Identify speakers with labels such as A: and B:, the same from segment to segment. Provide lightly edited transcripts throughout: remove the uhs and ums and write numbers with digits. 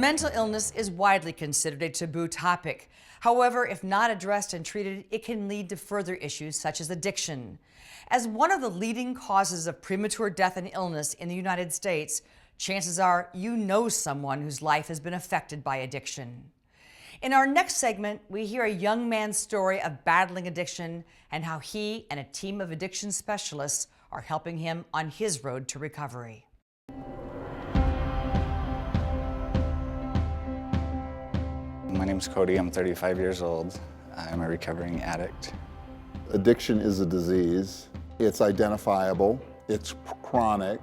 A: Mental illness is widely considered a taboo topic. However, if not addressed and treated, it can lead to further issues such as addiction. As one of the leading causes of premature death and illness in the United States, chances are you know someone whose life has been affected by addiction. In our next segment, we hear a young man's story of battling addiction and how he and a team of addiction specialists are helping him on his road to recovery.
B: My name's Cody, I'm 35 years old. I'm a recovering addict.
C: Addiction is a disease. It's identifiable, it's chronic,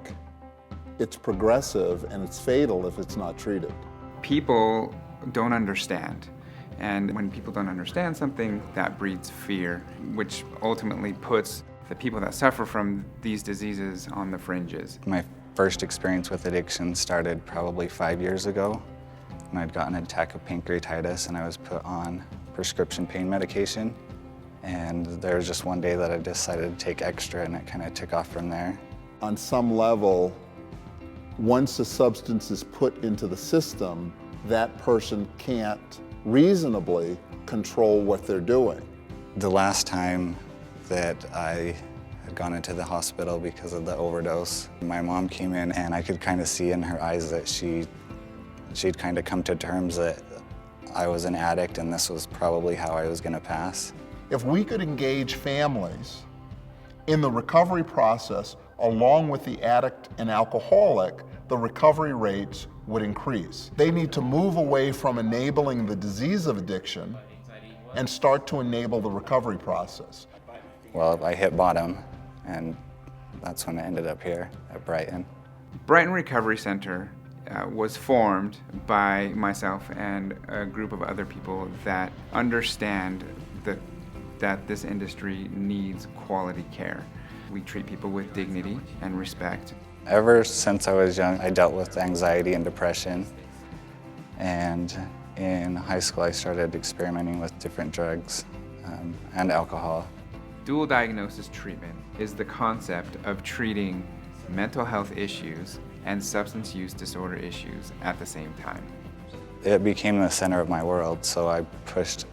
C: it's progressive, and it's fatal if it's not treated.
D: People don't understand. And when people don't understand something, that breeds fear, which ultimately puts the people that suffer from these diseases on the fringes.
B: My first experience with addiction started probably 5 years ago. And I'd gotten an attack of pancreatitis and I was put on prescription pain medication. And there was just one day that I decided to take extra and it kind of took off from there.
C: On some level, once a substance is put into the system, that person can't reasonably control what they're doing.
B: The last time that I had gone into the hospital because of the overdose, my mom came in and I could kind of see in her eyes that she'd kind of come to terms that I was an addict and this was probably how I was going to pass.
C: If we could engage families in the recovery process along with the addict and alcoholic, the recovery rates would increase. They need to move away from enabling the disease of addiction and start to enable the recovery process.
B: Well, I hit bottom and that's when I ended up here at Brighton.
D: Brighton Recovery Center was formed by myself and a group of other people that understand that this industry needs quality care. We treat people with dignity and respect.
B: Ever since I was young, I dealt with anxiety and depression. And in high school, I started experimenting with different drugs and alcohol.
D: Dual diagnosis treatment is the concept of treating mental health issues and substance use disorder issues at the same time.
B: It became the center of my world, so I pushed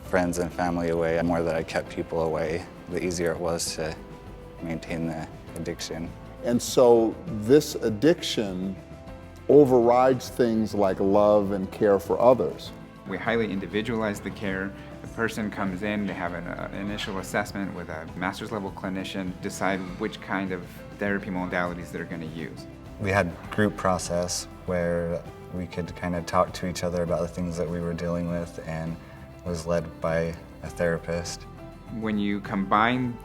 B: friends and family away. The more that I kept people away, the easier it was to maintain the addiction.
C: And so this addiction overrides things like love and care for others.
D: We highly individualize the care. The person comes in, they have an initial assessment with a master's level clinician, decide which kind of therapy modalities they're going to use.
B: We had group process where we could kind of talk to each other about the things that we were dealing with and was led by a therapist.
D: When you combine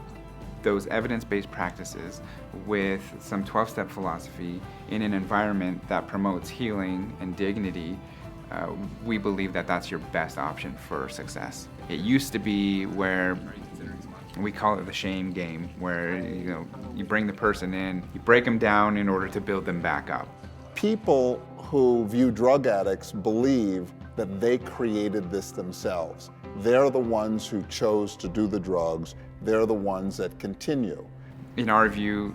D: those evidence-based practices with some 12-step philosophy in an environment that promotes healing and dignity, we believe that that's your best option for success. It used to be where we call it the shame game, where you bring the person in, you break them down in order to build them back up.
C: People who view drug addicts believe that they created this themselves. They're the ones who chose to do the drugs. They're the ones that continue.
D: In our view,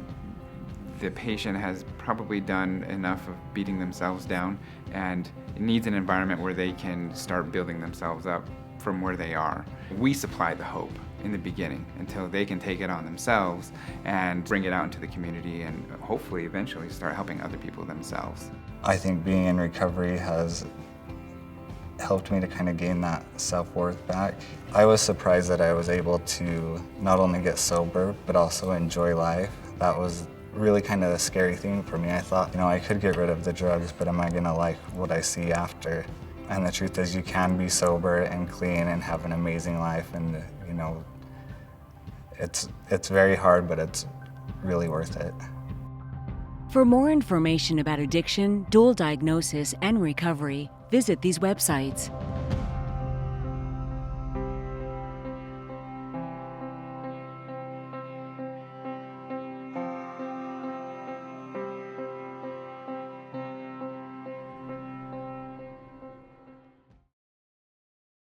D: the patient has probably done enough of beating themselves down and needs an environment where they can start building themselves up from where they are. We supply the hope in the beginning until they can take it on themselves and bring it out into the community and hopefully eventually start helping other people themselves.
B: I think being in recovery has helped me to kind of gain that self-worth back. I was surprised that I was able to not only get sober, but also enjoy life. That was really kind of a scary thing for me. I thought, I could get rid of the drugs, but am I gonna like what I see after? And the truth is you can be sober and clean and have an amazing life, and it's very hard, but it's really worth it.
E: For more information about addiction, dual diagnosis, and recovery, visit these websites.